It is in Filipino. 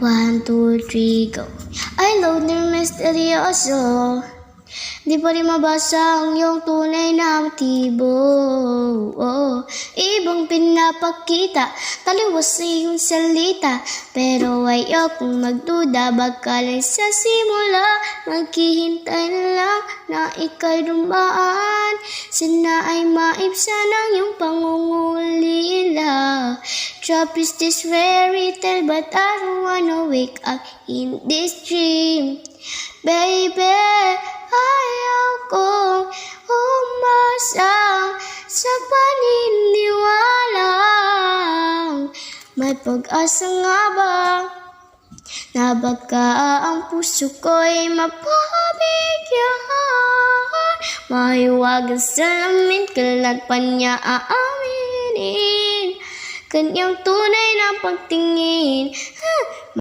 1, 2, 3, go. I love the misteryoso. Di pa rin mabasa ang iyong tunay na motibo. Ibang pinapakita, taliwas sa iyong salita. Pero ayokong magduda, baka lang sa simula. Maghihintay na lang na ika'y dumaan. Sana ay maibsan ang iyong pangungulila. Trap is this fairy tale, but I don't wanna wake up in this dream. Baby, ayaw kong umasa sa paniniwala. May pag-asa nga ba na baka ang puso ko'y mapabigyan? Mahiwagang salamin, kailan pa niya aaminin kanyang tunay na pagtingin.